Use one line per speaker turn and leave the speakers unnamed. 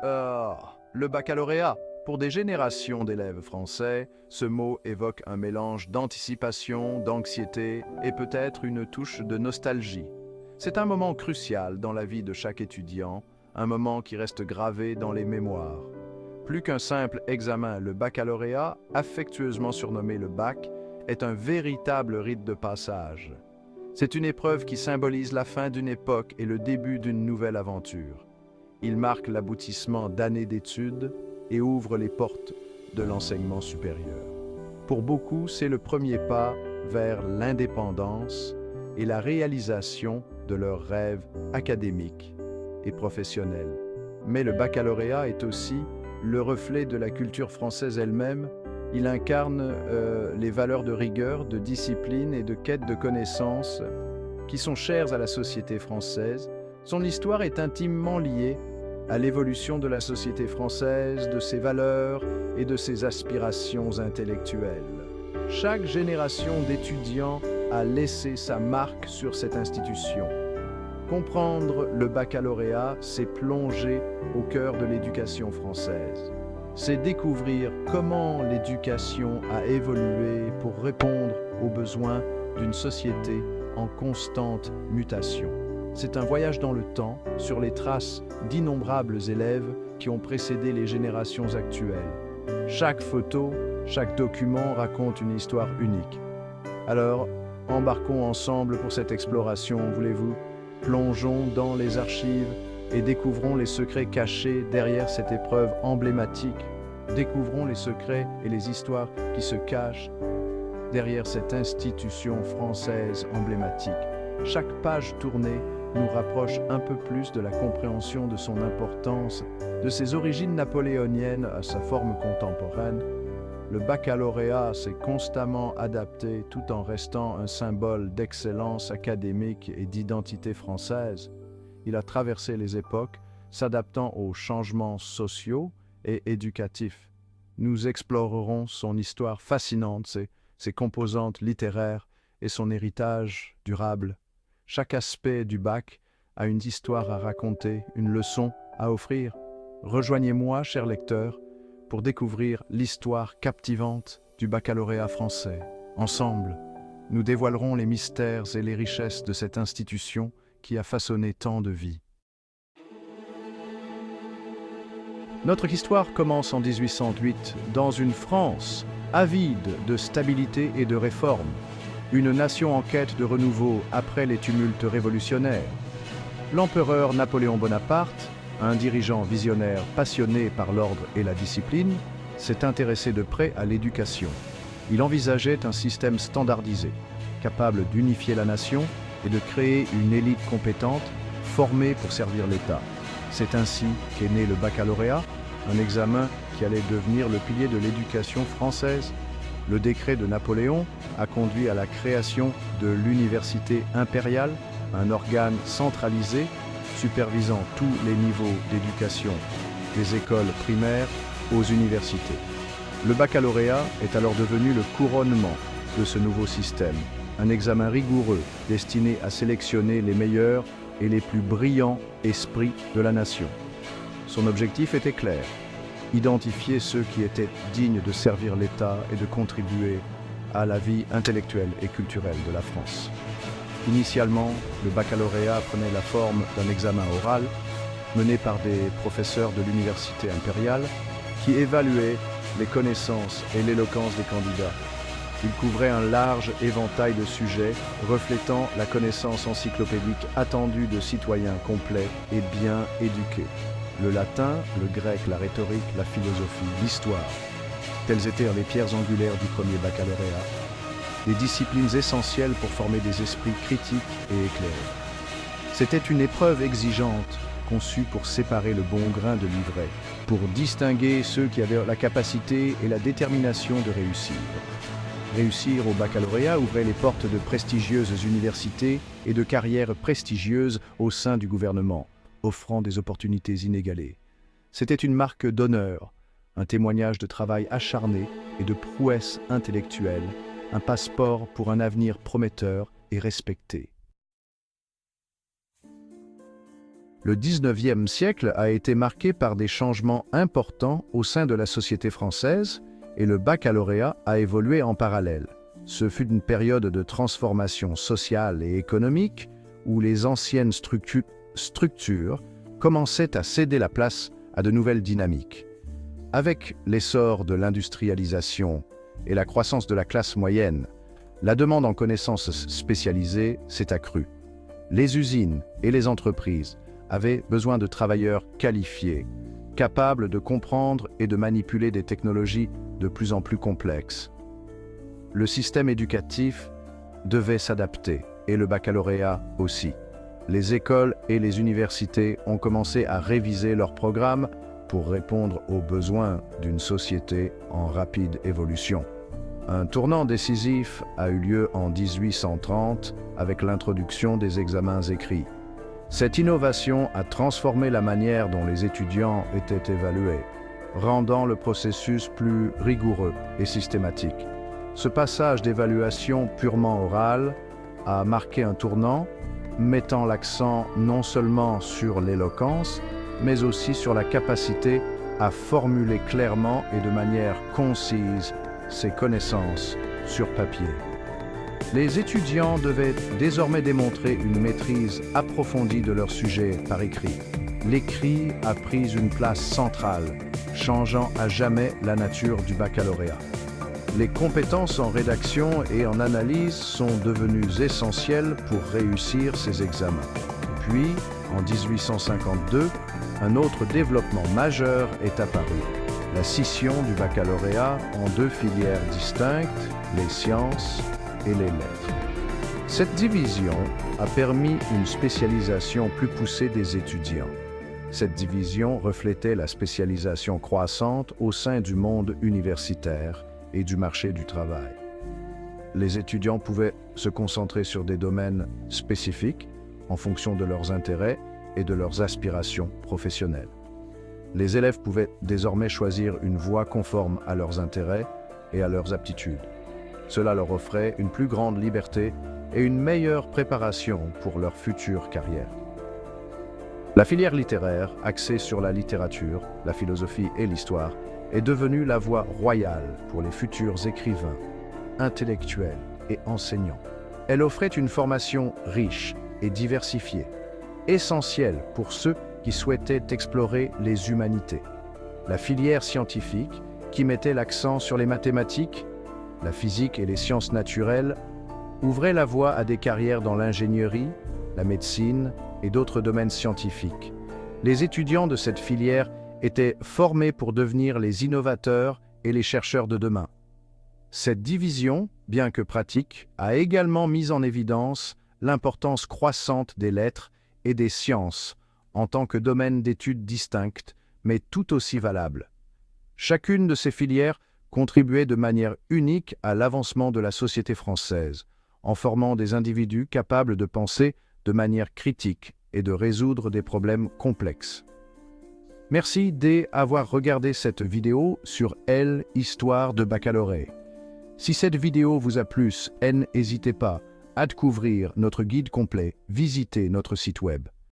Le baccalauréat. Pour des générations d'élèves français, ce mot évoque un mélange d'anticipation, d'anxiété et peut-être une touche de nostalgie. C'est un moment crucial dans la vie de chaque étudiant, un moment qui reste gravé dans les mémoires. Plus qu'un simple examen, le baccalauréat, affectueusement surnommé le bac, est un véritable rite de passage. C'est une épreuve qui symbolise la fin d'une époque et le début d'une nouvelle aventure. Il marque l'aboutissement d'années d'études et ouvre les portes de l'enseignement supérieur. Pour beaucoup, c'est le premier pas vers l'indépendance et la réalisation de leurs rêves académiques et professionnels. Mais le baccalauréat est aussi le reflet de la culture française elle-même. Il incarne les valeurs de rigueur, de discipline et de quête de connaissances qui sont chères à la société française. Son histoire est intimement liée à l'évolution de la société française, de ses valeurs et de ses aspirations intellectuelles. Chaque génération d'étudiants a laissé sa marque sur cette institution. Comprendre le baccalauréat, c'est plonger au cœur de l'éducation française. C'est découvrir comment l'éducation a évolué pour répondre aux besoins d'une société en constante mutation. C'est un voyage dans le temps, sur les traces d'innombrables élèves qui ont précédé les générations actuelles. Chaque photo, chaque document raconte une histoire unique. Alors, embarquons ensemble pour cette exploration, voulez-vous? Plongeons dans les archives et découvrons les secrets cachés derrière cette épreuve emblématique. Découvrons les secrets et les histoires qui se cachent derrière cette institution française emblématique. Chaque page tournée nous rapproche un peu plus de la compréhension de son importance, de ses origines napoléoniennes à sa forme contemporaine. Le baccalauréat s'est constamment adapté tout en restant un symbole d'excellence académique et d'identité française. Il a traversé les époques, s'adaptant aux changements sociaux et éducatifs. Nous explorerons son histoire fascinante, ses composantes littéraires et son héritage durable. Chaque aspect du bac a une histoire à raconter, une leçon à offrir. Rejoignez-moi, chers lecteurs, pour découvrir l'histoire captivante du baccalauréat français. Ensemble, nous dévoilerons les mystères et les richesses de cette institution qui a façonné tant de vies. Notre histoire commence en 1808, dans une France avide de stabilité et de réformes, une nation en quête de renouveau après les tumultes révolutionnaires. L'empereur Napoléon Bonaparte, un dirigeant visionnaire passionné par l'ordre et la discipline, s'est intéressé de près à l'éducation. Il envisageait un système standardisé, capable d'unifier la nation et de créer une élite compétente, formée pour servir l'État. C'est ainsi qu'est né le baccalauréat, un examen qui allait devenir le pilier de l'éducation française. Le décret de Napoléon a conduit à la création de l'université impériale, un organe centralisé supervisant tous les niveaux d'éducation, des écoles primaires aux universités. Le baccalauréat est alors devenu le couronnement de ce nouveau système, un examen rigoureux destiné à sélectionner les meilleurs et les plus brillants esprits de la nation. Son objectif était clair: identifier ceux qui étaient dignes de servir l'État et de contribuer à la vie intellectuelle et culturelle de la France. Initialement, le baccalauréat prenait la forme d'un examen oral mené par des professeurs de l'université impériale qui évaluaient les connaissances et l'éloquence des candidats. Il couvrait un large éventail de sujets reflétant la connaissance encyclopédique attendue de citoyens complets et bien éduqués. Le latin, le grec, la rhétorique, la philosophie, l'histoire. Telles étaient les pierres angulaires du premier baccalauréat, des disciplines essentielles pour former des esprits critiques et éclairés. C'était une épreuve exigeante, conçue pour séparer le bon grain de l'ivraie, pour distinguer ceux qui avaient la capacité et la détermination de réussir. Réussir au baccalauréat ouvrait les portes de prestigieuses universités et de carrières prestigieuses au sein du gouvernement, offrant des opportunités inégalées. C'était une marque d'honneur, un témoignage de travail acharné et de prouesse intellectuelle, un passeport pour un avenir prometteur et respecté. Le 19e siècle a été marqué par des changements importants au sein de la société française et le baccalauréat a évolué en parallèle. Ce fut une période de transformation sociale et économique où les anciennes structures commençaient à céder la place à de nouvelles dynamiques. Avec l'essor de l'industrialisation et la croissance de la classe moyenne, la demande en connaissances spécialisées s'est accrue. Les usines et les entreprises avaient besoin de travailleurs qualifiés, capables de comprendre et de manipuler des technologies de plus en plus complexes. Le système éducatif devait s'adapter, et le baccalauréat aussi. Les écoles et les universités ont commencé à réviser leurs programmes pour répondre aux besoins d'une société en rapide évolution. Un tournant décisif a eu lieu en 1830 avec l'introduction des examens écrits. Cette innovation a transformé la manière dont les étudiants étaient évalués, rendant le processus plus rigoureux et systématique. Ce passage d'évaluation purement orale a marqué un tournant, mettant l'accent non seulement sur l'éloquence, mais aussi sur la capacité à formuler clairement et de manière concise ses connaissances sur papier. Les étudiants devaient désormais démontrer une maîtrise approfondie de leur sujet par écrit. L'écrit a pris une place centrale, changeant à jamais la nature du baccalauréat. Les compétences en rédaction et en analyse sont devenues essentielles pour réussir ces examens. Puis, en 1852, un autre développement majeur est apparu. La scission du baccalauréat en deux filières distinctes, les sciences et les lettres. Cette division a permis une spécialisation plus poussée des étudiants. Cette division reflétait la spécialisation croissante au sein du monde universitaire et du marché du travail. Les étudiants pouvaient se concentrer sur des domaines spécifiques en fonction de leurs intérêts et de leurs aspirations professionnelles. Les élèves pouvaient désormais choisir une voie conforme à leurs intérêts et à leurs aptitudes. Cela leur offrait une plus grande liberté et une meilleure préparation pour leur future carrière. La filière littéraire, axée sur la littérature, la philosophie et l'histoire, est devenue la voie royale pour les futurs écrivains, intellectuels et enseignants. Elle offrait une formation riche et diversifiée, essentielle pour ceux qui souhaitaient explorer les humanités. La filière scientifique, qui mettait l'accent sur les mathématiques, la physique et les sciences naturelles, ouvrait la voie à des carrières dans l'ingénierie, la médecine et d'autres domaines scientifiques. Les étudiants de cette filière étaient formés pour devenir les innovateurs et les chercheurs de demain. Cette division, bien que pratique, a également mis en évidence l'importance croissante des lettres et des sciences en tant que domaines d'études distinctes, mais tout aussi valables. Chacune de ces filières contribuait de manière unique à l'avancement de la société française, en formant des individus capables de penser de manière critique et de résoudre des problèmes complexes. Merci d'avoir regardé cette vidéo sur L, Histoire de baccalauréat. Si cette vidéo vous a plu, n'hésitez pas à découvrir notre guide complet, visitez notre site web.